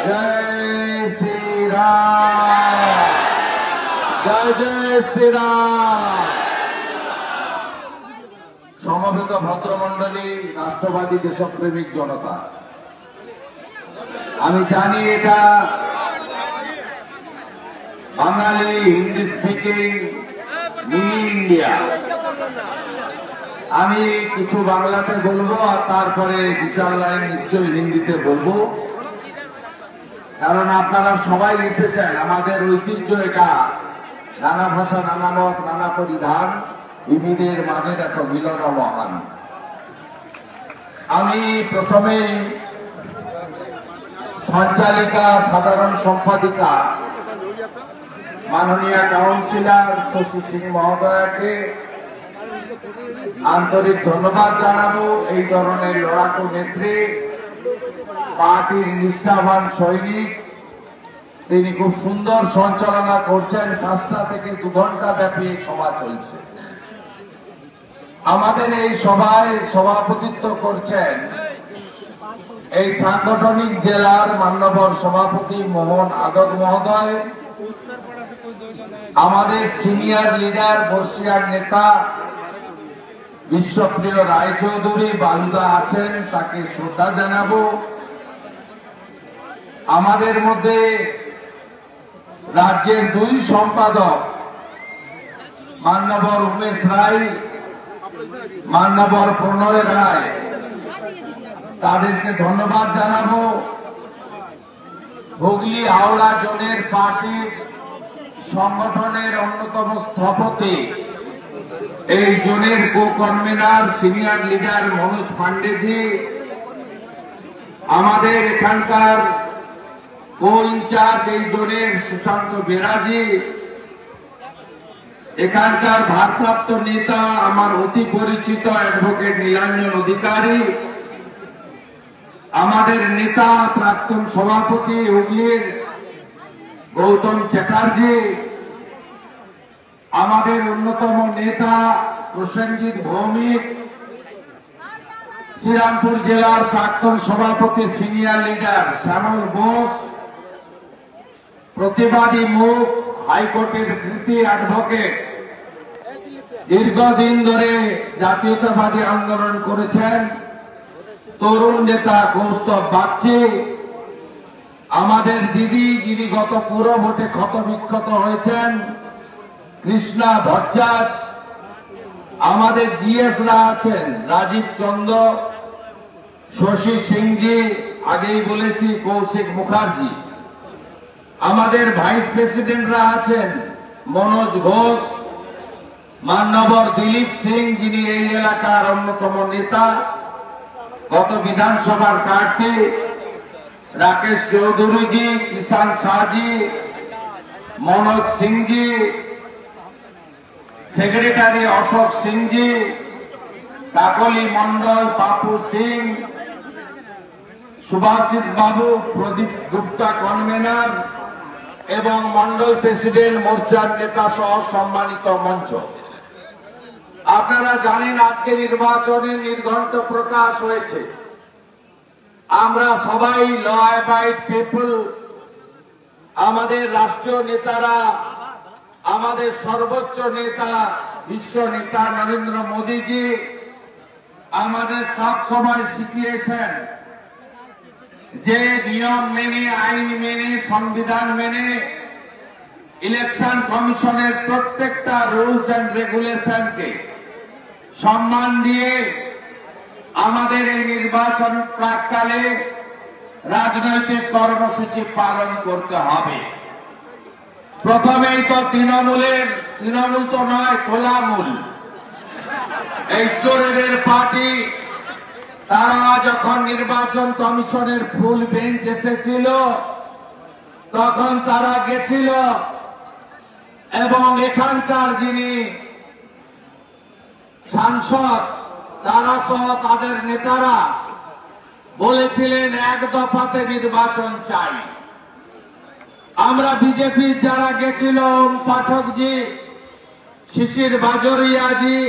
জয় শ্রীরাম, জয় জয় শ্রীরাম। সমবেত ভদ্রমণ্ডলী, রাষ্ট্রবাদী দেশপ্রেমিক জনতা, আমি জানি এটা বাঙালি হিন্দি স্পিকিং মিনি ইন্ডিয়া। আমি কিছু বাংলাতে বলবো আর তারপরে 2-4 লাইন নিশ্চয়ই হিন্দিতে বলবো, কারণ আপনারা সবাই এসেছেন। আমাদের ঐতিহ্য এটা, নানা ভাষা, নানা মত, নানা পরিধান, বিবিধের মাঝে দেখো মিলন মহান। আমি প্রথমে সঞ্চালিকা, সাধারণ সম্পাদিকা মাননীয় কাউন্সিলর শশী সিং মহোদয়কে আন্তরিক ধন্যবাদ জানাবো। এই ধরনের লড়াকু নেত্রী, পার্টির নিষ্ঠাবান সৈনিক, তিনি খুব সুন্দর সঞ্চালনা করছেন। 5টা থেকে 2 ঘন্টা ব্যাপী সভা চলছে। আমাদের এই সভায় সভাপতিত্ব করছেন এই সাংগঠনিক জেলার মান্যবর সভাপতি মোহন আদক মহোদয়, আমাদের সিনিয়র লিডার, বর্ষিয়ার নেতা বিশ্বপ্রিয় রায়চৌধুরী বালুদা আছেন, তাকে শ্রদ্ধা জানাবো। আমাদের মধ্যে রাজ্যের 2 সম্পাদক মান্যবর উমেশ রায়, মান্যবর প্রণয় রায়, তাদেরকে ধন্যবাদ জানাবো। হুগলি হাওড়া জোনের পার্টির সংগঠনের অন্যতম স্থপতি, এই জোনের co convener senior leader Manoj Pandeyji, আমাদের এখানকার কো ইনচার্জ এই জোনের সুশান্ত বেরাজি, এখানকার ভারপ্রাপ্ত নেতা আমার অতি পরিচিত অ্যাডভোকেট নীলাঞ্জন অধিকারী, আমাদের নেতা প্রাক্তন সভাপতি হুগলির গৌতম চ্যাটার্জি, আমাদের অন্যতম নেতা প্রসেনজিৎ ভৌমিক, শ্রীরামপুর জেলার প্রাক্তন সভাপতি সিনিয়র লিডার শ্যামল বোস, প্রতিবাদী মুখ হাইকোর্টের কৃতি অ্যাডভোকেট, দীর্ঘদিন ধরে জাতীয়তাবাদী আন্দোলন করেছেন তরুণ নেতা কৌস্তব বাগচি, আমাদের দিদি যিনি গত পুর ভোটে ক্ষতবিক্ষত হয়েছেন কৃষ্ণা ভট্টাচার্য, আমাদের জিএসরা আছেন রাজীব চন্দ্র, শশী সিংজি, আগেই বলেছি কৌশিক মুখার্জি, আমাদের ভাইস প্রেসিডেন্টরা আছেন মনোজ ঘোষ, মান্যবর দিলীপ সিং যিনি এই এলাকার অন্যতম নেতা, গত বিধানসভার প্রার্থী রাকেশ চৌধুরীজি, কিষান শাহজি, মনোজ সিংজি, সেক্রেটারি অশোক সিংজি, কাকলি মন্ডল, পাপু সিং, সুভাষিস বাবু, প্রদীপ গুপ্তা কনভেনার এবং মন্ডল প্রেসিডেন্ট মোর্চার নেতা সহ সম্মানিত মঞ্চ। আপনারা জানেন আজকে নির্বাচনের নির্ঘণ্ট প্রকাশ হয়েছে। আমরা সবাই ল অ্যাবাইড পিপল, আমাদের রাষ্ট্রীয় নেতারা, আমাদের সর্বোচ্চ নেতা বিশ্ব নেতা নরেন্দ্র মোদীজি আমাদের সব সময় শিখিয়েছেন যে নিয়ম মেনে, আইন মেনে, সংবিধান মেনে, ইলেকশন কমিশনের প্রত্যেকটা রুলস এন্ড রেগুলেশনকে সম্মান দিয়ে আমাদের এই নির্বাচন প্রাককালে রাজনৈতিক কর্মসূচি পালন করতে হবে। প্রথমেই তো তৃণমূল তো নয়, তোলামূল, এই চোরেদের পার্টি, তারা যখন নির্বাচন কমিশনের ফুল বেঞ্চ এসেছিল তখন তারা গেছিল এবং এখানকার যিনি সাংসদ তারা সহ তাদের নেতারা বলেছিলেন 1 দফাতে নির্বাচন চাই। আমরা বিজেপির যারা গেছিল, ওম পাঠকজি, শিশির বাজরিয়াজি,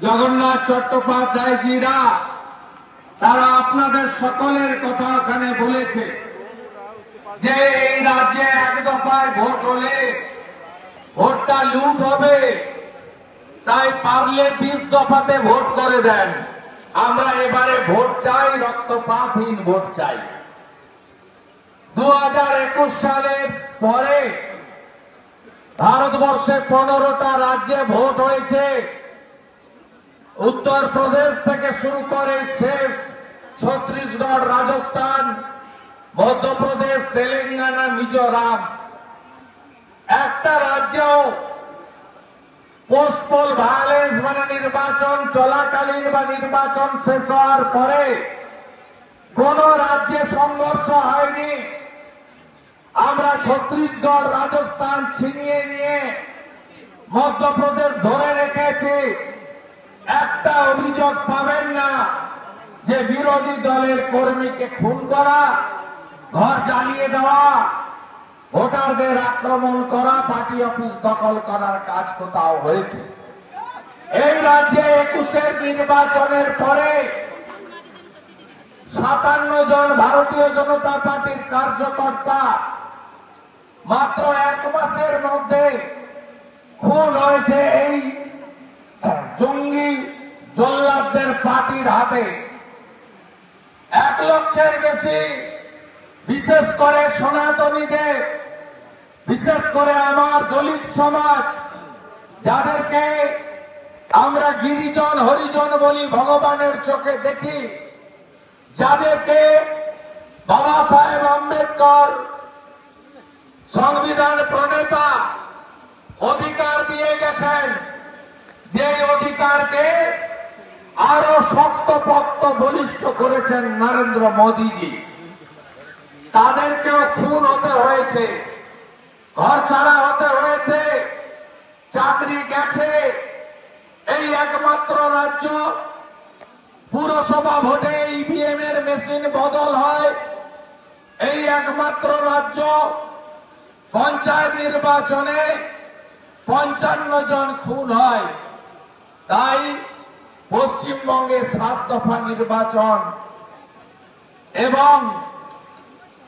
জগন্নাথ চট্টোপাধ্যায়জিরা, তারা আপনাদের সকলের কথা ওখানে বলেছে যে এই রাজ্যে এক দফায় ভোট হলে ভোটটা লুট হবে, তাই পারলে 20 দফাতে ভোট করে দেন। আমরা এবারে ভোট চাই, রক্তপাতহীন ভোট চাই। 2021 সালের পরে ভারতবর্ষে 15টা রাজ্যে ভোট হয়েছে। উত্তরপ্রদেশ থেকে শুরু করে শেষ ছত্তিশগড়, রাজস্থান, মধ্যপ্রদেশ, তেলেঙ্গানা, মিজোরাম, একটা রাজ্যেও পোস্টপোল ভায়োলেন্স মানে নির্বাচন চলাকালীন বা নির্বাচন শেষ হওয়ার পরে কোন রাজ্যে সংঘর্ষ হয়নি। আমরা ছত্তিশগড়, রাজস্থান ছিনিয়ে নিয়ে মধ্যপ্রদেশ ধরে রেখেছি। একটা অভিযোগ পাবেন না যে বিরোধী দলের কর্মীকে খুন করা, ঘর জ্বালিয়ে দেওয়া, ভোটারদের আক্রমণ করা, পার্টি অফিস দখল করার কাজ কোথাও হয়েছে। এই রাজ্যে 21-এর নির্বাচনের পরে 57 জন ভারতীয় জনতা পার্টির কার্যকর্তা মাত্র 1 মাসের মধ্যে খুন হয়েছে এই জঙ্গি জল্লাদদের পার্টির হাতে। 1 লক্ষের বেশি, বিশেষ করে সনাতনীদের, বিশেষ করে আমার দলিত সমাজ, যাদেরকে আমরা গিরিজন হরিজন বলি, ভগবানের চোখে দেখি, যাদেরকে বাবা সাহেব আম্বেদকর সংবিধান প্রণেতা অধিকার দিয়ে গেছেন, যে অধিকারকে আরো শক্তপোক্ত বলিষ্ঠ করেছেন নরেন্দ্র মোদীজি, তাদেরকেও খুন হতে হয়েছে, ঘর ছাড়া হতে হয়েছে, চাকরি গেছে। এই একমাত্র রাজ্য পুরসভা ভোটে ইভিএম এর মেশিন বদল হয়। এই একমাত্র রাজ্য পঞ্চায়েত নির্বাচনে 55 জন খুন হয়। তাই পশ্চিমবঙ্গে 7 দফা নির্বাচন এবং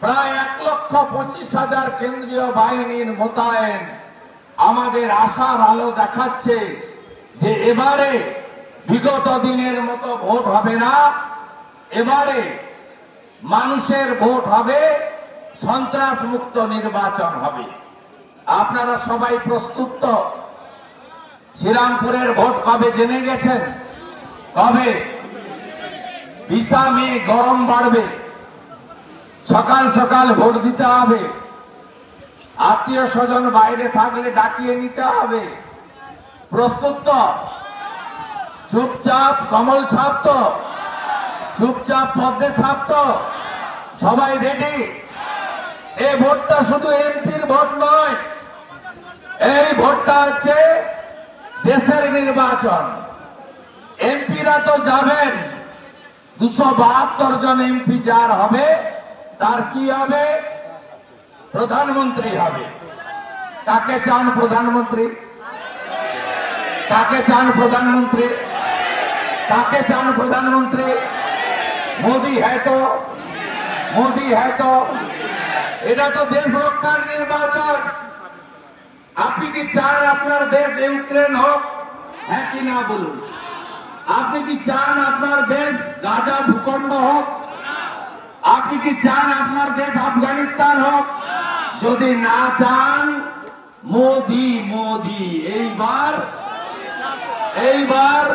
প্রায় 1,25,000 কেন্দ্রীয় বাহিনীর মোতায়েন আমাদের আশার আলো দেখাচ্ছে যে এবারে বিগত দিনের মতো ভোট হবে না, এবারে মানুষের ভোট হবে, সন্ত্রাস মুক্ত নির্বাচন হবে। আপনারা সবাই প্রস্তুত তো? শ্রীরামপুরের ভোট কবে জেনে গেছেন? কবে? 20 মে গরম বাড়বে, সকাল সকাল ভোট দিতে হবে, আত্মীয় স্বজন বাইরে থাকলে ডাকিয়ে নিতে হবে। প্রস্তুত তো? চুপচাপ কমল ছাপ তো? চুপচাপ পদ্মে ছাপ তো? সবাই রেডি? এই ভোটটা শুধু এমপির ভোট নয়, এই ভোটটা হচ্ছে দেশের নির্বাচন। এমপিরা তো যাবেন, 272 জন এমপি যার হবে তার কি হবে? প্রধানমন্ত্রী হবে। কাকে চান প্রধানমন্ত্রী? কাকে চান প্রধানমন্ত্রী? কাকে চান প্রধানমন্ত্রী? মোদি হ্যায় তো, মোদি হ্যায় তো। এটা তো দেশ রক্ষার নির্বাচন। আপনি কি চান আপনার দেশ ইউক্রেন হোক? হ্যাঁ কি না বলুন? আপনি কি চান আপনার দেশ গাজা ভূখণ্ড হোক? আপনি কি চান আপনার দেশ আফগানিস্তান হোক? যদি না চান, মোদি মোদি। এইবার এইবার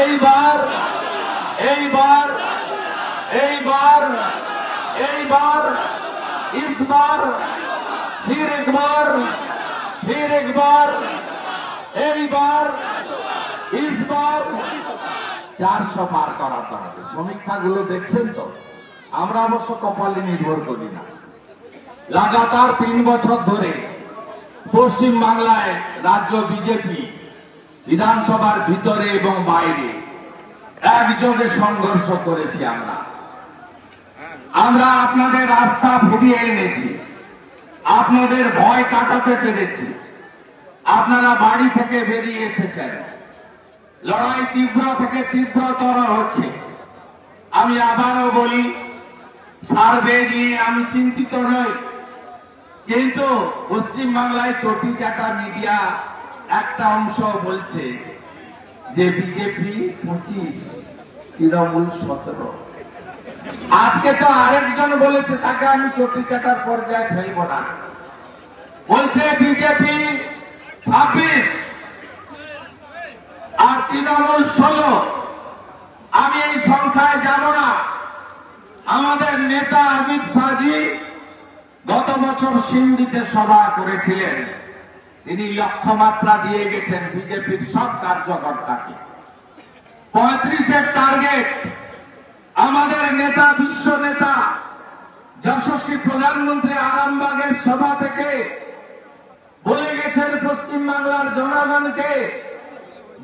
এইবার এইবার এইবার এইবার इस बार फिर एक बार এইবার इस बार 400 পার করাতে হবে। সমীক্ষাগুলো দেখছেন তো? আমরা অবশ্য কপালে নির্ভর করি না। লাগাতার 3 বছর ধরে পশ্চিম বাংলায় রাজ্য বিজেপি বিধানসভার ভিতরে এবং বাইরে একযোগে সংঘর্ষ করেছি। আমরা আপনাদের আস্থা ফিরিয়ে এনেছি, আপনাদের ভয় কাটাতে পেরেছি। আপনারা বাড়ি থেকে বেরিয়ে এসেছেন, লড়াই তীব্র থেকে তীব্রতর হচ্ছে। আমি আবারও বলি, সার্ভে নিয়ে আমি চিন্তিত নই, কিন্তু পশ্চিমবাংলায় চটি চাটা মিডিয়া একটা অংশ বলছে যে বিজেপি 25, তৃণমূল 17। আজকে তো আরেকজন বলেছে, তাকে আমি চটি চাটার পর্যায়ে ফেলবো না, বলছে বিজেপি 26 আর তৃণমূল 16। আমি এই সংখ্যায় যাব না। আমাদের নেতা অমিত শাহজি গত বছর সিন্ধিতে সভা করেছিলেন, তিনি লক্ষ্যমাত্রা দিয়ে গেছেন বিজেপির সব কার্যকর্তাকে। 35-এর টার্গেট। আমাদের নেতা, বিশ্ব নেতা, যশস্বী প্রধানমন্ত্রী আরামবাগের সভা থেকে বলে গেছেন পশ্চিমবাংলার জনগণকে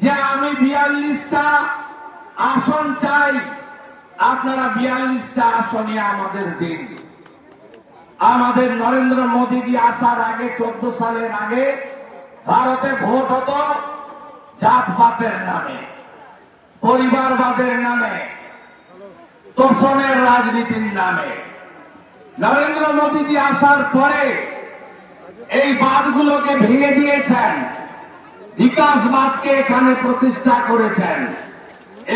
যে আমি 42টা আসন চাই, আপনারা 42টা আসনে আমাদের দিন। আমাদের নরেন্দ্র মোদীজি আসার আগে, 14 সালের আগে ভারতে ভোট হতো জাতপাতের নামে, পরিবারবাদের নামে, তোষণের রাজনীতির নামে। নরেন্দ্র মোদীজি আসার পরে এই বাদগুলোকে ভেঙে দিয়েছেন, বিকাশবাদকে এখানে প্রতিষ্ঠা করেছেন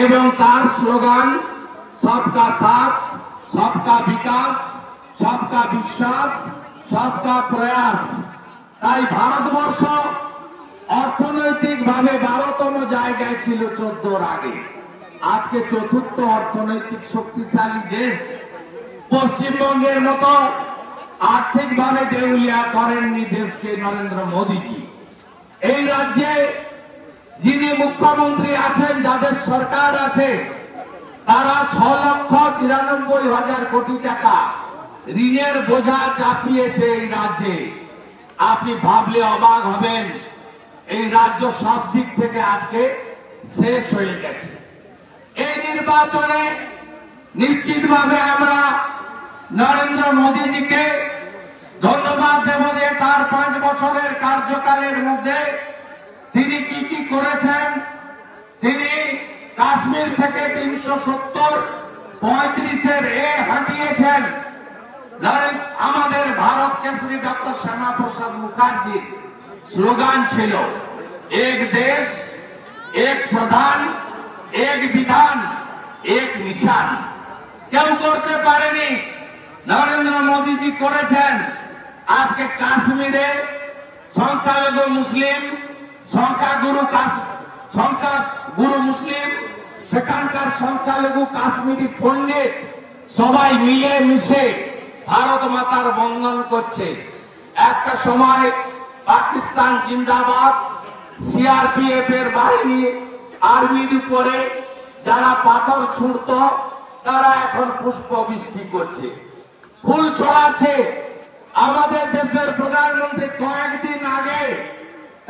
এবং তার স্লোগান সবকা সাথ, সবকা বিকাশ, সবকা বিশ্বাস, সবকা প্রয়াস। তাই ভারতবর্ষ অর্থনৈতিকভাবে 12তম জায়গায় ছিল 14-র আগে, আজকে 4র্থ অর্থনৈতিক শক্তিশালী দেশ। পশ্চিমবঙ্গের মতো আর্থিকভাবে দেউলিয়া করেননি দেশকে নরেন্দ্র মোদীজি। এই রাজ্যে যিনি মুখ্যমন্ত্রী আছেন, যাদের সরকার আছে, তারা 6,93,000 কোটি টাকা ঋণের বোঝা চাপিয়েছে এই রাজ্যে। আপনি ভাবলে অবাক হবেন, এই রাজ্য সব দিক থেকে আজকে শেষ হয়ে গেছে। এই নির্বাচনে নিশ্চিতভাবে আমরা নরেন্দ্র মোদীজিকে ধন্যবাদ দেব যে তার 5 বছরের কার্যকালের মধ্যে তিনি কি কি করেছেন। তিনি কাশ্মীর থেকে 370 35-এর হাঁটিয়েছেন। আমাদের ভারত কেশরী ডক্টর শ্যামাপ্রসাদ মুখার্জির স্লোগান ছিল এক দেশ, এক প্রধান, এক বিধান, এক নিশান। কেউ করতে পারেনি, নরেন্দ্র মোদীজি করেছেন। আজকে কাশ্মীরে সংখ্যালঘু মুসলিম, সংখ্যাগুরু মুসলিম, সেখানকার সংখ্যালঘু কাশ্মীরি পণ্ডিত সবাই মিলে মিশে ভারত মাতার বন্দন করছে। একটা সময় পাকিস্তান জিন্দাবাদ, সিআরপিএফ এর বাহিনী, আর্মির উপরে যারা পাথর ছুঁড়ত, তারা এখন পুষ্প বৃষ্টি করছে, ফুল ছড়াচ্ছে। আমাদের দেশের প্রধানমন্ত্রী কয়েকদিন আগে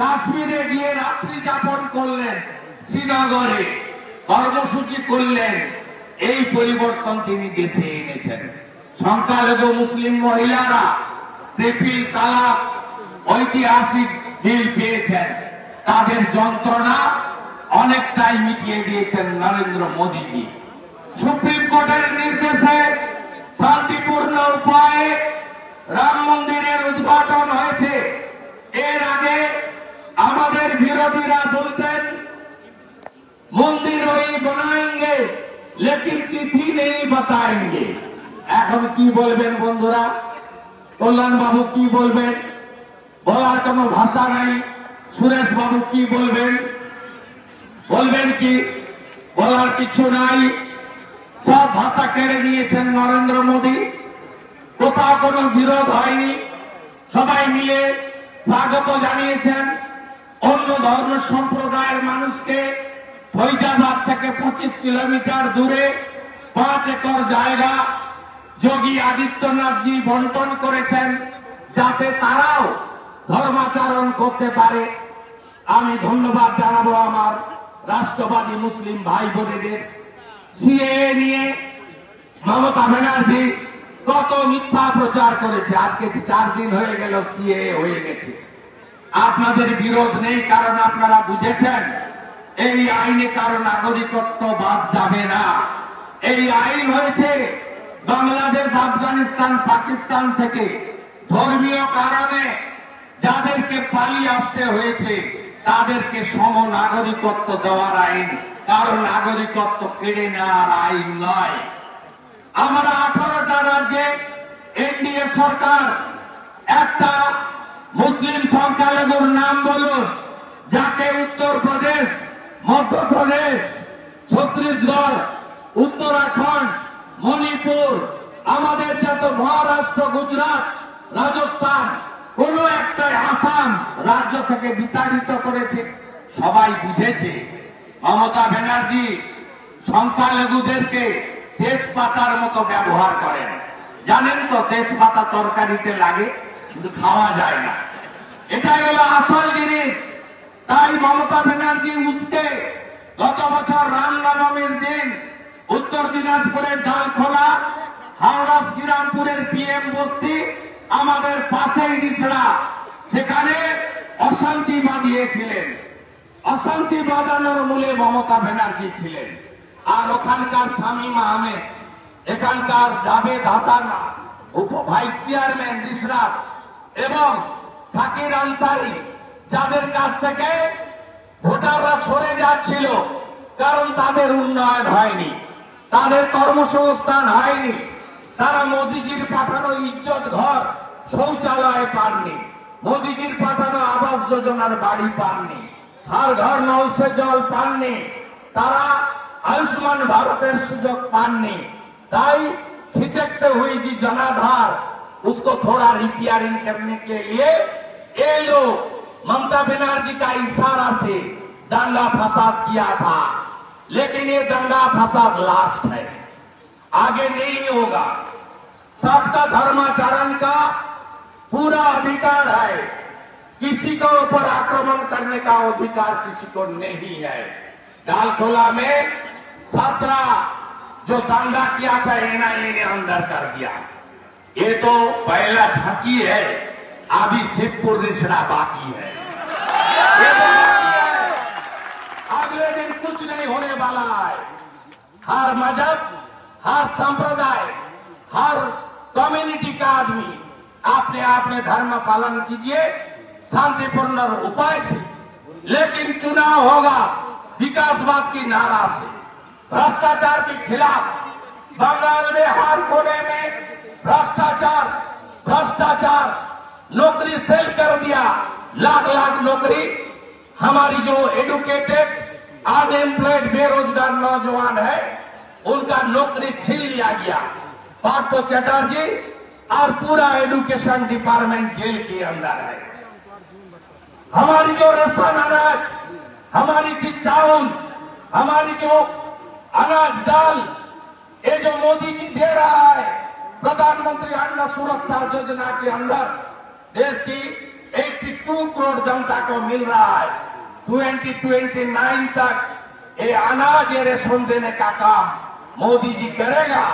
কাশ্মীরে গিয়ে রাত্রি যাপন করলেন, শ্রীনগরে কর্মসূচি করলেন। এই পরিবর্তন তিনি দেশে এনেছেন। সংখ্যালঘু মুসলিম মহিলারা ট্রিপল তালাক ঐতিহাসিক বিল পেয়েছেন, তাদের যন্ত্রণা অনেকটাই মিটিয়ে দিয়েছেন নরেন্দ্র মোদীজি। সুপ্রিম কোর্টের নির্দেশে শান্তিপূর্ণ উপায়ে রাম মন্দিরের উদ্ঘাটন হয়েছে। এর আগে আমাদের বিরোধীরা বলতেন মন্দির ওই বানাएंगे लेकिन तिथि नहीं बताएंगे। এখন কি বলবেন বন্ধুরা? কল্যাণ বাবু কি বলবেন? বলার কোনো ভাষা নাই। সুরেশ বাবু কি বলবেন? বলবেন কি? বলার কিছু নাই। সব ভাষা কেড়ে নিয়েছেন নরেন্দ্র মোদী। কোথাও কোনো বিরোধ হয়নি, সবাই মিলে স্বাগত জানিয়েছেন। অন্য ধর্ম সম্প্রদায়ের মানুষকে ফৈজাবাদ থেকে 25 কিলোমিটার দূরে 5 একর জায়গা যোগী আদিত্যনাথজি বন্টন করেছেন, যাতে তারাও ধর্মাচরণ করতে পারে। আমি ধন্যবাদ জানাবো আমার রাষ্ট্রবাদী মুসলিম ভাই বোনেদের। সিএএ নিয়ে মমতা ব্যানার্জি কত মিথ্যা প্রচার করেছে। আজকে 4 দিন হয়ে গেল সিএএ হয়ে গেছে। আপনাদের বিরোধ নেই, কারণ আপনারা বুঝেছেন এই আইনে কারো নাগরিকত্ব বাদ যাবে না। এই আইন হয়েছে বাংলাদেশ, আফগানিস্তান, পাকিস্তান থেকে ধর্মীয় কারণে যাদেরকে পালিয়ে আসতে হয়েছে তাদেরকে সম নাগরিকত্ব দেওয়ার আইন, কারণ নাগরিকত্ব কেড়ে নেওয়ার আইন নয়। আমরা 18টা রাজ্যে এনডিএ সরকার, একটা মুসলিম সংখ্যালঘুর নাম বলুন, যাকে উত্তরপ্রদেশ, মধ্যপ্রদেশ, ছত্তিশগড়, উত্তরাখণ্ড, মণিপুর, আমাদের যত মহারাষ্ট্র, গুজরাট, রাজস্থান, কোন একটা আসাম রাজ্য থেকে বিতাড়িত করেছে। সবাই বুঝেছে মমতা ব্যানার্জি সংখ্যালঘুদেরকে তেজপাতার মতো ব্যবহার করেন। জানেন তো তেজপাতা তরকারিতে লাগে কিন্তু খাওয়া যায় না, এটাই হলো আসল জিনিস। তাই মমতা ব্যানার্জি উসকে গত বছর রামনবমীর দিন উত্তর দিনাজপুরের ডালখোলা, হাওড়া শ্রীরামপুরের পিএম বস্তি, আমাদের পাশেই রিসড়া, সেখানে অশান্তি বাঁধিয়েছিলেন। অশান্তি বাঁধানোর মূলে মমতা ব্যানার্জি ছিলেন। আর ওখানকার শামীম আহমেদ, এখানকার জাভেদ হাসান, ভাইস চেয়ারম্যান রিসড়া, এবং সাকির আনসারি, যাদের কাছ থেকে ভোটাররা সরে যাচ্ছিল কারণ তাদের উন্নয়ন হয়নি, তাদের কর্মসংস্থান হয়নি, তারা মোদিজির পাঠানো ইজ্জত ঘর শৌচালয় পাননি, মোদিজির পাঠানো আবাস যোজনার বাড়ি পাননি, हर घर नल से जल पानনি, তারা आयुष्मान भारतेर सुजोग पानনি। ताई खिचकते हुई जी जनाधार, उसको थोड़ा रिपेयरिंग करने के लिए ये लोग ममता बनर्जी का इशारा से दंगा फसाद किया था, लेकिन ये दंगा फसाद लास्ट है, आगे नहीं होगा। सबका धर्माचरण का पूरा अधिकार है, किसी को ऊपर आक्रमण करने का अधिकार किसी को नहीं है। डालखोला में 17 जो दंगा किया था एनआईए ने अंदर कर दिया। ये तो पहला झांकी है, अभी शिवपुर रिसड़ा बाकी है। अगले दिन कुछ नहीं होने वाला है। हर मजहब, हर संप्रदाय, हर कम्युनिटी का आदमी अपने अपने धर्म पालन कीजिए शांतिपूर्ण उपाय से, लेकिन चुनाव होगा विकासवाद की नारा से, भ्रष्टाचार के खिलाफ। बंगाल में हर कोने में भ्रष्टाचार, भ्रष्टाचार, नौकरी सेल कर दिया, लाख लाख नौकरी। हमारी जो एडुकेटेड अनएम्प्लॉयड बेरोजगार नौजवान है उनका नौकरी छीन लिया गया। पार्थो चटर्जी और पूरा एडुकेशन डिपार्टमेंट जेल के अंदर है। हमारी जो राशन अनाज, हमारी जो चावल, हमारी जो अनाज दाल, ये जो मोदी जी दे रहा है प्रधानमंत्री अन्न सुरक्षा योजना के अंदर, देश की 82 करोड़ जनता को मिल रहा है। 2029 तक ये अनाज, ये रेशन देने का काम मोदी जी करेगा।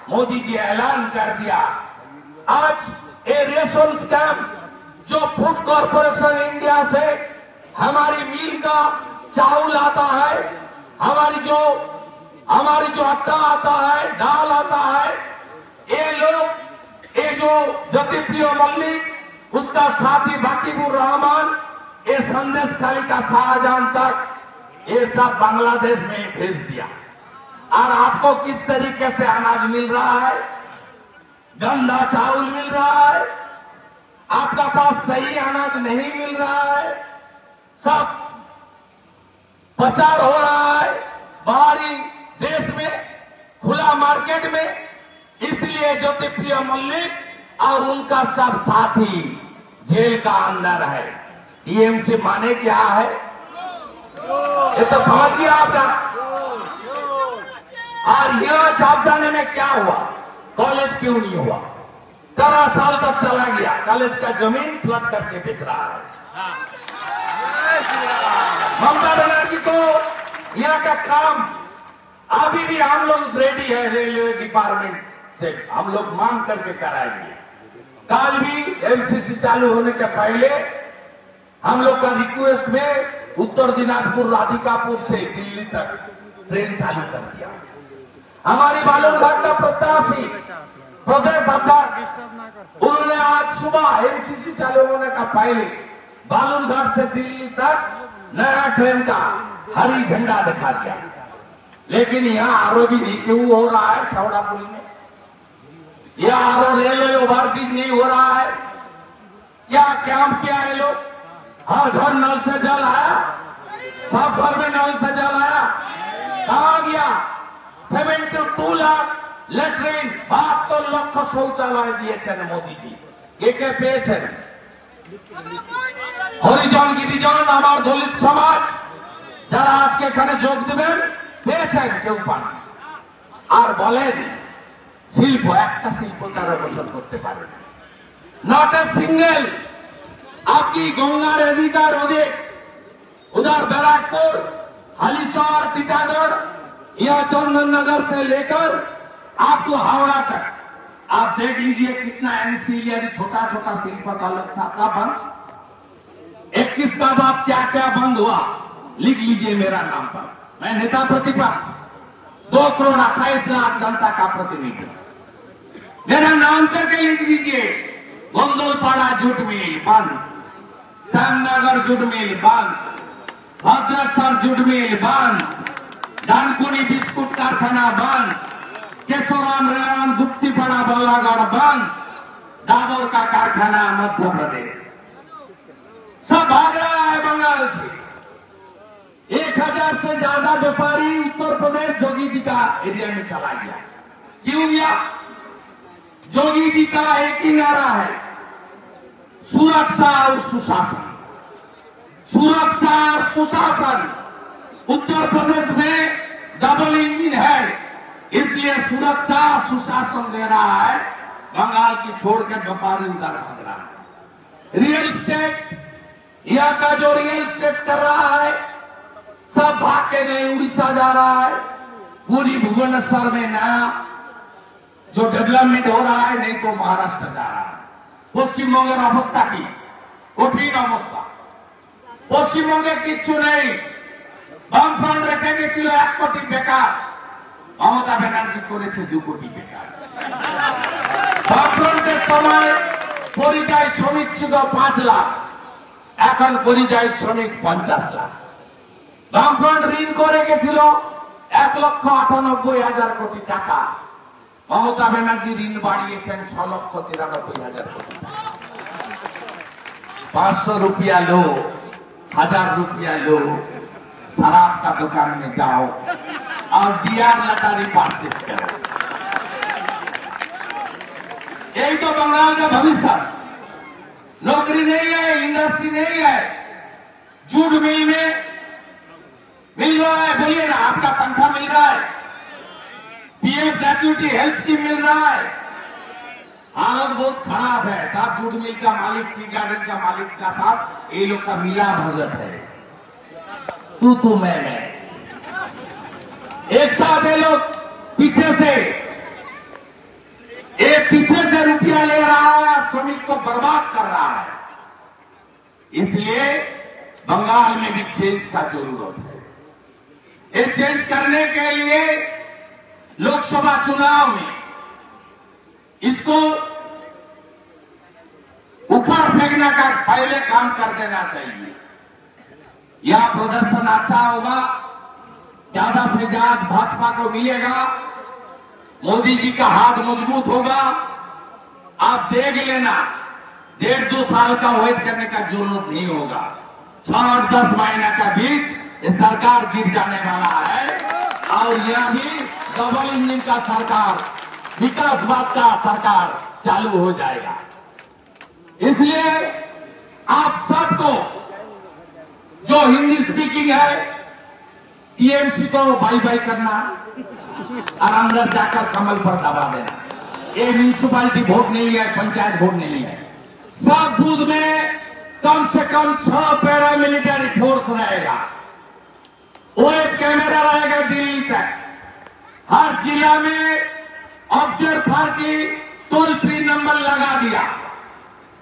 मोदी जी ऐलान कर दिया। आज ये रेशन स्कैम जो फूड कॉर्पोरेशन इंडिया से हमारी मिल का चावल आता है, हमारी जो आटा आता है, दाल आता है, ये लोग, ये जो ज्योतिप्रिय मल्लिक, उसका साथी बाकिबुर रहमान, ये संदेश खाली का शाहजहां तक, ये सब बांग्लादेश में भेज दिया। और आपको किस तरीके से अनाज मिल रहा है? गंदा चावल मिल रहा है, आपका पास सही अनाज नहीं मिल रहा है, सब प्रचार हो रहा है बाहरी देश में, खुला मार्केट में। इसलिए ज्योतिप्रिय मल्लिक और उनका सब साथी जेल का अंदर है। टीएमसी माने क्या है ये तो समझ गया आपका। और यहाँ छापखाने में क्या हुआ? कॉलेज क्यों नहीं हुआ? 13 साल तक चला गया, कॉलेज का जमीन फ्लड करके बेच रहा है। ममता बनर्जी को यहाँ का काम अभी भी हम लोग रेडी है, रेलवे डिपार्टमेंट से हम लोग मांग करके कराएंगे। कल भी एमसीसी चालू होने के पहले हम लोग का रिक्वेस्ट में उत्तर दिनाजपुर राधिकापुर से दिल्ली तक ट्रेन चालू कर दिया। हमारी बालूरघाट का प्रत्याशी प्रदेश अध्यक्ष, उन्होंने आज सुबह एमसीसी चालू होने का पहले बालूरघाट से दिल्ली तक नया ट्रेन का हरी झंडा दिखा दिया। लेकिन यहाँ आरो भी नहीं क्यों हो रहा है शावड़ापुरी में? यह आरो रेलवे ओवरब्रिज नहीं हो रहा है? क्या कैंप किया है लोग? हर घर नल से जल आया, सब घर में नल से जल आया, कहा गया? 72 लाख लेट्रिन 72 लक्ष शौचालय दिए मोदी जी, কে কে পেয়েছেন? হরিজন গিরিজন আমার দলিত সমাজ যারা আজকে এখানে যোগ দেবেন পেয়েছেন, কেউ পান। আর বলেন শিল্প, একটা শিল্প 13 বছর করতে পারে না, नॉट ए सिंगल। आपकी गंगा नदी का रोजे उधर बैराकपुर, हालिशहर, टीटागढ़ या चंदन नगर से लेकर आपको हावड़ा तक आप देख लीजिए कितना एनसीलियरी छोटा छोटा शिल्प का लोग था, सब बंद। 21 का बात क्या क्या बंद हुआ लिख लीजिए मेरा नाम पर। मैं नेता प्रतिपक्ष, 2 करोड़ 28 लाख जनता का प्रतिनिधि, मेरा नाम करके लिख दीजिए। गोंदलपाड़ा जूट मिल बंद, श्यामनगर जूट मिल बंद, भद्रेश्वर जूट मिल बंद, डानकुनी बिस्कुट कारखाना बंद, केशोराम रेराम गुप्तीपाड़ा बालागढ़ बंद, डाबर का कारखाना मध्य प्रदेश, सब भाग रहा है बंगाल से। 1000 से ज्यादा व्यापारी उत्तर प्रदेश जोगी जी का एरिया में चला गया। क्यों गया? जोगी जी का एक ही नारा है, सुरक्षा और सुशासन। सुरक्षा और सुशासन उत्तर प्रदेश में डबल इंजन है, इसलिए सुरक्षा सुशासन दे रहा है। बंगाल की छोड़कर व्यापारी उधर भाग रहा है। रियल एस्टेट, यहाँ का जो रियल एस्टेट कर रहा है सब भाग के नहीं उड़ीसा जा रहा है। पूरी भुवनेश्वर में नया जो डेवलपमेंट हो रहा है, नहीं तो महाराष्ट्र जा रहा है। পশ্চিমবঙ্গের অবস্থা কি? কঠিন অবস্থা। পশ্চিমবঙ্গে কিচ্ছু নেই। বামফ্রন্ট রেখে গেছিল 1 কোটি বেকার, মমতা ব্যানার্জি করেছে 2 কোটি বেকার। বামফ্রন্টের সময় পরিযায়ী শ্রমিক ছিল 5 লাখ, এখন পরিযায়ী শ্রমিক 50 লাখ। বামফ্রন্ট ঋণ করে গেছিল 1,98,000 কোটি টাকা, মমতা ব্যানার্জি ঋণ বাড়িয়েছেন 6,93,000 কোটি। 500 रुपया लो, 1000 रुपया लो, शराब का दुकान में जाओ और डीआर लटारी परचेज करो। यही तो बंगाल का भविष्य। नौकरी नहीं है, इंडस्ट्री नहीं है, जूट मिल में मिल रहा है, बोलिए ना, आपका तनख्वाह मिल रहा है, पीएम ग्रेच्युटी हेल्थ स्कीम मिल रहा है। हालत बहुत खराब है साहब। जूट मिल का मालिक, टी गार्डन का मालिक का साथ ये लोग का मिला भगत है, तू मैं एक साथ। ये लोग पीछे से रुपया ले रहा है, श्रमिक को बर्बाद कर रहा है। इसलिए बंगाल में भी चेंज का जरूरत है। ये चेंज करने के लिए लोकसभा चुनाव में इसको उखाड़ फेंकने का पहले काम कर देना चाहिए। यह प्रदर्शन अच्छा होगा, ज्यादा से ज्यादा भाजपा को मिलेगा, मोदी जी का हाथ मजबूत होगा। आप देख लेना, 1.5-2 साल का वेट करने का जरूरत नहीं होगा। 6 और 10 महीने का बीच ये सरकार गिर जाने वाला है और यह भी डबल इंजन का सरकार, विकासवाद का सरकार चालू हो जाएगा। इसलिए आप सबको जो हिंदी स्पीकिंग है टीएमसी को बाई बाई करना और अंदर जाकर कमल पर दबा देना। ये म्यूनिसिपालिटी वोट नहीं है, पंचायत वोट नहीं है। सब बूथ में कम से कम 6 पैरामिलिट्री फोर्स रहेगा, वो एक कैमरा रहेगा दिल्ली तक। हर जिला में ऑब्जर्वर की टोल फ्री नंबर लगा दिया।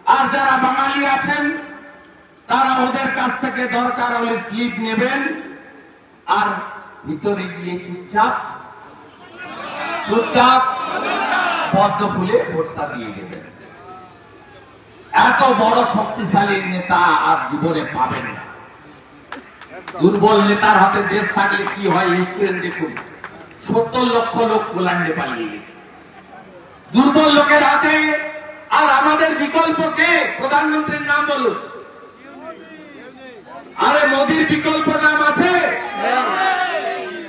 और जरा बाঙালি আছেন তারা ওদের কাছ থেকে দরকার হলে স্লিপ নেবেন আর ভিতরে গিয়ে চুপচাপ চুপচাপ পদ্ম ফুলে ভোটটা দিয়ে দেবেন। এত বড় শক্তিশালী নেতা আর জীবনে পাবেন না। দুর্বল নেতার হাতে দেশ থাকলে কি হয়, ইউক্রেন দেখুন, 70 লক্ষ লোক পোল্যান্ডে পালিয়ে গেছে দুর্বল লোকের হাতে। আর আমাদের বিকল্প কে? প্রধানমন্ত্রীর নাম বলুন। আরে মোদির বিকল্প নাম আছে?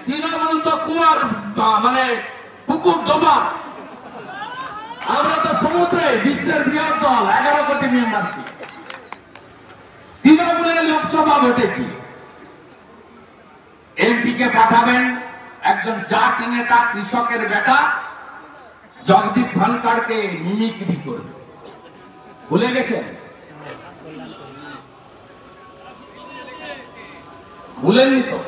তৃণমূল তো কুয়ার মানে পুকুর ডোবা। আমরা তো সমুদ্রে, বিশ্বের বৃহৎ দল, 11 কোটি মেম্বারশিপ। তৃণমূলের লোকসভা ভোটে কি এমপিকে পাঠাবেন একজন জাতি নেতা, কৃষকের বেটা জগদীপ ধনখড়কে মিমিক্রি করবে। ভুলে গেছেন? ভুলেননি তো?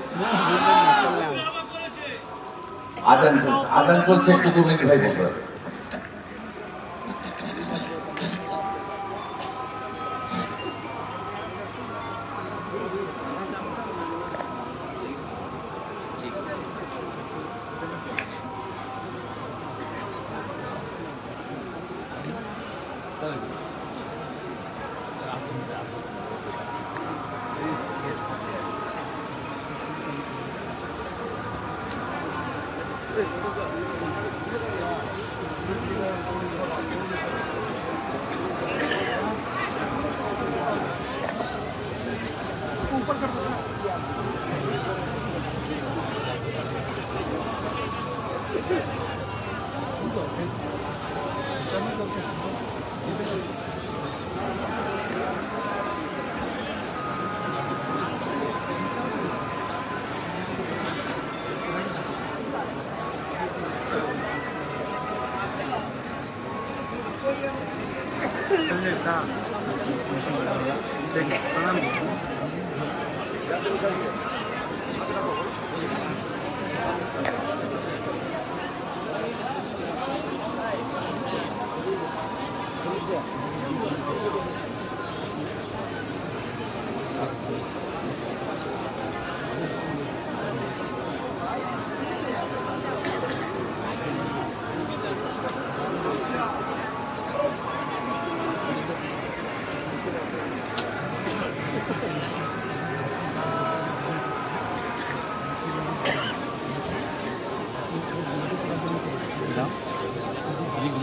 আজান চলছে, একটু 2 মিনিট ভাই বলতে হবে।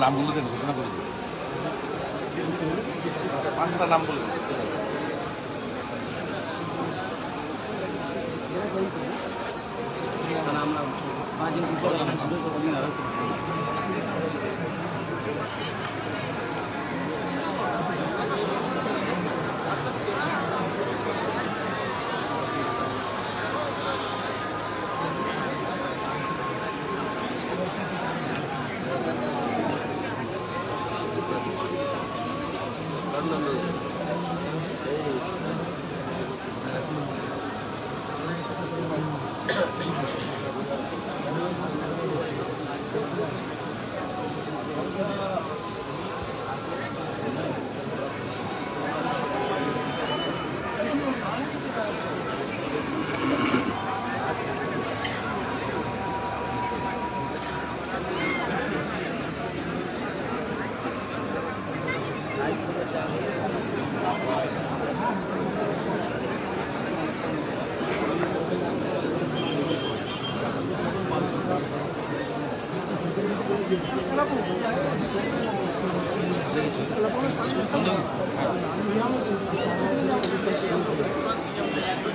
নাম বলে দেন, ঘোষণা করে দেন, 5টা নাম বলে দেন।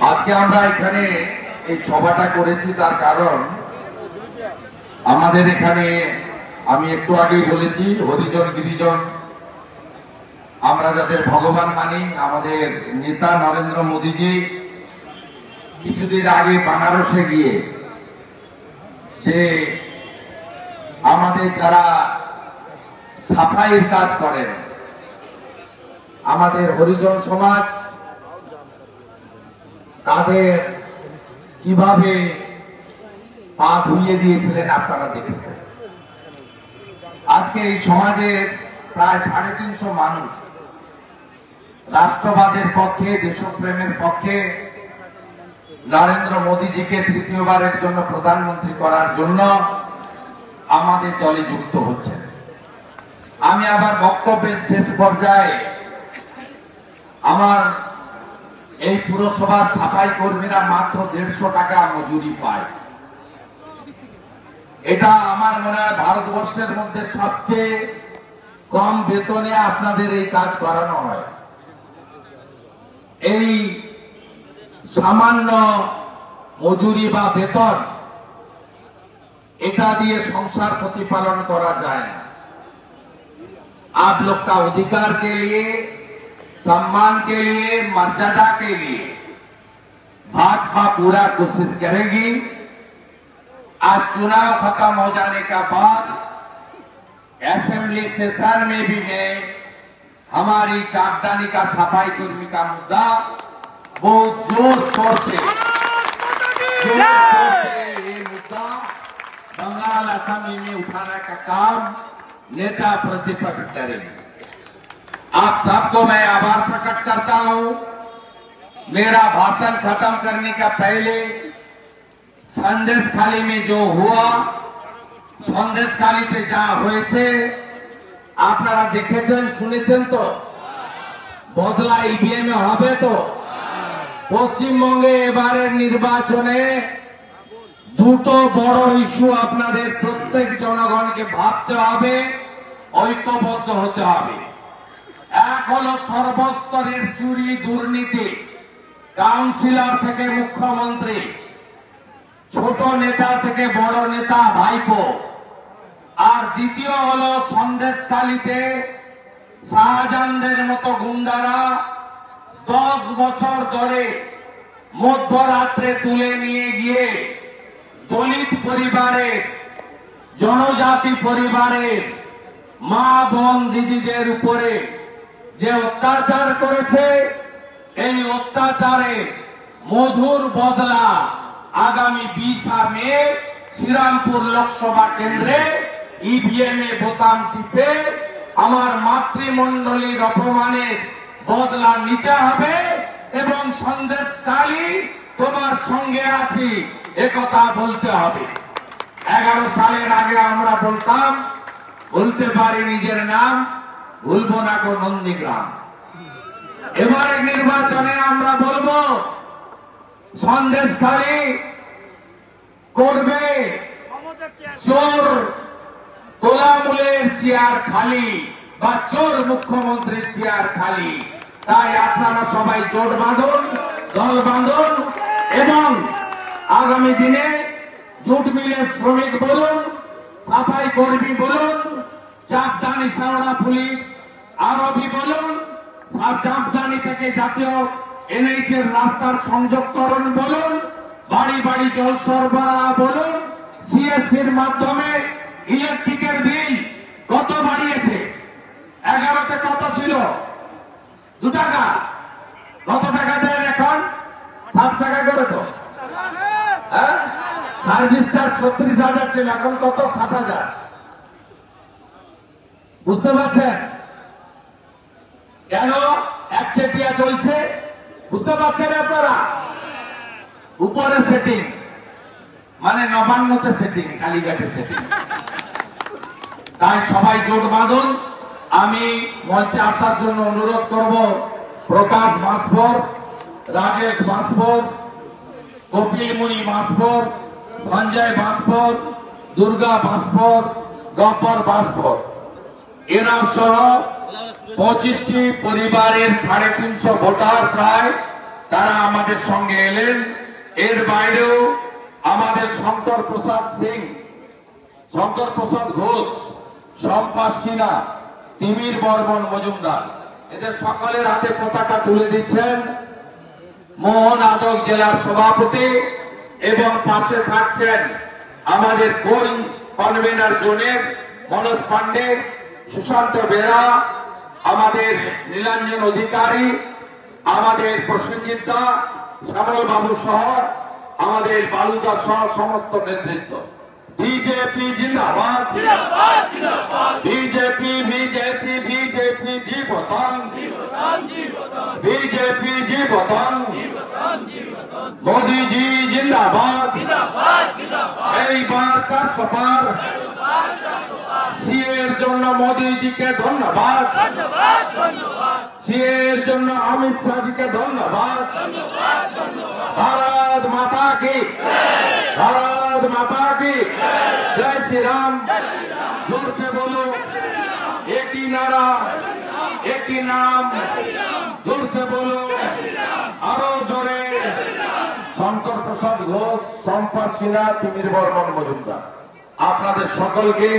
আজকে আমরা এখানে এই সভাটা করেছি তার কারণ আমাদের এখানে আমি একটু আগেই বলেছি হরিজন গিরিজন আমরা যাদের ভগবান মানি, আমাদের নেতা নরেন্দ্র মোদীজি কিছুদিন আগে বানারসে গিয়ে যে আমাদের যারা সাফাইয়ের কাজ করেন, আমাদের হরিজন সমাজ তাদের কিভাবে পা ধুইয়ে দিয়েছিলেন আপনারা দেখেছেন। আজকে এই সমাজের প্রায় 350 মানুষ রাষ্ট্রবাদের পক্ষে, দেশপ্রেমের পক্ষে, নরেন্দ্র মোদীজিকে তৃতীয়বারের জন্য প্রধানমন্ত্রী করার জন্য আমাদের দলে যুক্ত হচ্ছেন। আমি আবার বক্তব্যের শেষ পর্যায়ে আমার এই পুরসভার সাফাই কর্মীরা মাত্র 150 টাকা মজুরি পায়। এটা আমার মনে হয় ভারতবর্ষের মধ্যে সবচেয়ে কম বেতনে আপনাদের এই কাজ করানো হয়। এই সামান্য মজুরি বা বেতন এটা দিয়ে সংসার প্রতিপাलन करा जाए ना। आप लोग का अधिकार के लिए, सम्मान के लिए, मर्यादा के लिए भाजपा पूरा कोशिश करेगी। आज चुनाव खत्म हो जाने का बाद असेंबली सेशन में भी मैं हमारी चापदानी का सफाई कर्मी का मुद्दा बहुत जोर शोर से ये मुद्दा बंगाल असेंबली में उठाने का काम नेता प्रतिपक्ष करेंगे। आप सबको मैं आभार प्रकट करता हूं। मेरा भाषण खत्म करने का पहले संदेशखाली में जो हुआ, संदेशखालीতে যা হয়েছে আপনারা দেখেছেন, শুনেছেন তো? বদলা ইভিএম এ হবে তো? পশ্চিমবঙ্গে এবারের নির্বাচনে দুটো বড় ইস্যু আপনাদের প্রত্যেক জনগণকে ভাবতে হবে, ঐক্যবদ্ধ হতে হবে। এক হলো সর্বস্তরের চুরি দুর্নীতি, কাউন্সিলর থেকে মুখ্যমন্ত্রী, ছোট নেতা থেকে বড় নেতা ভাইপো। আর দ্বিতীয় হলো সন্দেশখালীতে শাহজাহানদের মতো গুন্ডারা 10 বছর ধরে মধ্যরাত্রে তুলে নিয়ে গিয়ে দলিত পরিবারের, জনজাতি পরিবারের মা বোন দিদিদের উপরে যে অত্যাচার করেছে, এই অত্যাচারে মধুর বদলা আগামী 20 মে শ্রীরামপুর লোকসভা কেন্দ্রে ইভিএম এ বোতাম টিপে আমার মাতৃমণ্ডলীর অপমানের বদলা নিতে হবে এবং সন্দেশখালী তোমার সঙ্গে আছি একথা বলতে হবে। 11 সালের আগে আমরা বলতাম, বলতে পারি নিজের নাম, ভুলবো না গো নন্দীগ্রাম। এবারে নির্বাচনে আমরা বলবো সন্দেশখালী করবে চোর তোলামূলের চেয়ার খালি বা চোর মুখ্যমন্ত্রীর চেয়ার খালি। তাই আপনারা সবাই জোট বাঁধুন, দল বাঁধুন এবং আগামী দিনে জুট মিলে শ্রমিক বলুন, সাফাই কর্মী বলুন, চাপদানি শেওড়া পুলিশ আরবি বলুন, চাপদানি থেকে জাতীয় এনএইচ এর রাস্তার সংযোগকরণ বলুন, বাড়ি বাড়ি জল সরবরাহ বলুন, সিএসসির মাধ্যমে ইলেকট্রিকের বিল কত বাড়িয়েছে? 11তে কত ছিল? 2 টাকা। কত টাকা দেন এখন? 7 টাকা করে তো। সার্ভিস চার্জ 36,000 ছিল, এখন কত? 7,000। বুঝতে পারছেন কেন একচেটিয়া চলছে? বুঝতে পারছেন আপনারা? উপরে সেটিং মানে নবান্নতে সেটিং, কালীঘাটে সেটিং। তাই সবাই জোট বাঁধুন। আমি মঞ্চে আসার জন্য অনুরোধ করব প্রকাশ বাঁশবর, রাজেশ বাঁশবর, কপিলমণি বাঁশবর, সঞ্জয় বাঁশবর, দুর্গা বাঁশবর, গব্বর বাঁশবর, এরা সহ 25টি পরিবারের 350 ভোটার প্রায় তারা আমাদের সঙ্গে এলেন। এর বাইরেও আমাদের শঙ্কর প্রসাদ সিং, শঙ্কর প্রসাদ ঘোষ, শম্পা সিনহা, তিমির বর্মন মজুমদার, এদের সকলের হাতে পতাকা তুলে দিচ্ছেন মোহন আদক জেলার সভাপতি এবং পাশে থাকছেন আমাদের কোর কনভেনার জোনের মনোজ পান্ডে, সুশান্ত বেরা, আমাদের নীলাঞ্জন অধিকারী, আমাদের প্রসেনজিৎ দা, শ্যামল বাবু সহ আমাদের বালুদা সহ সমস্ত নেতৃত্ব। বিজেপি জিন্দাবাদ, বিজেপি বিজেপি বিজেপি জীবতন, বিজেপি জীবতন, মোদী জি জিন্দাবাদ, এইবার 400 পার। সিএর জন্য মোদীজিকে ধন্যবাদ, সিএর জন্য অমিত শাহজিকে ধন্যবাদ। भारत माता की, भारत माता की जय श्री राम। जोर से बोलो, एक ही नारा, एक ही नाम, जोर से बोलो, आरो जोरे। শঙ্কর প্রসাদ ঘোষ, সম্পদ সিনহা, তিমির বর্মন মজুমদার, আপনাদের সকলকে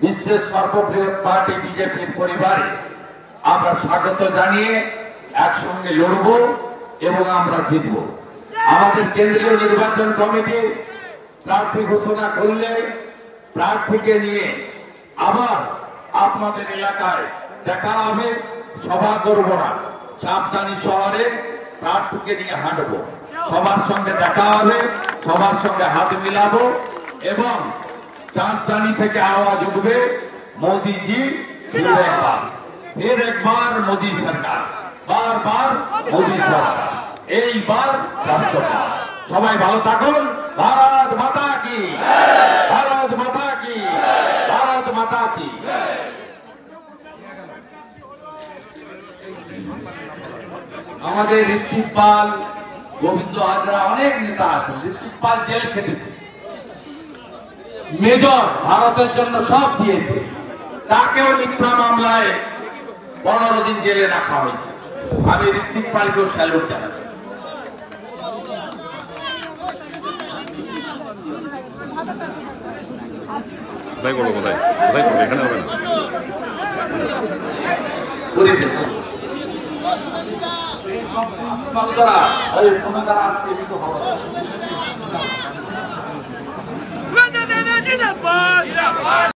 বিশ্বের সর্ববৃহৎ পার্টি বিজেপির পরিবারে আমরা স্বাগত জানিয়ে একসঙ্গে লড়ব এবং আমরা জিতব। আমাদের কেন্দ্রীয় নির্বাচন কমিটি প্রার্থী ঘোষণা করলে প্রার্থীকে নিয়ে আবার আপনাদের এলাকায় দেখা হবে। সভা করব না, সাবধানী শহরে প্রার্থীকে নিয়ে হাঁটবো, সবার সঙ্গে দেখা হবে, সবার সঙ্গে হাত মিলাবো এবং চাঁদদানি থেকে আওয়াজ উঠবে মোদীজি फिर एक बार मोदी सरकार, बार बार मोदी सरकार, এইবার রাষ্ট্রপতি। সবাই ভালো থাকুন। ভারত মাতা কি, ভারত মাতা কি, ভারত মাতা কি। আমাদের ঋত্বিক পাল, গোবিন্দ হাজরা, অনেক নেতা আছেন। ঋত্বিক পাল জেল খেটেছে, মেজর, ভারতের জন্য সব দিয়েছে, তাকেও মিথ্যা মামলায় 15 দিন জেলে রাখা হয়েছে। আমি ঋত্বিক পালকেও স্যালুট জানাচ্ছি। কোথায় করবো, কোথায় কোথায় করবো, এখানে হবে না। Manda,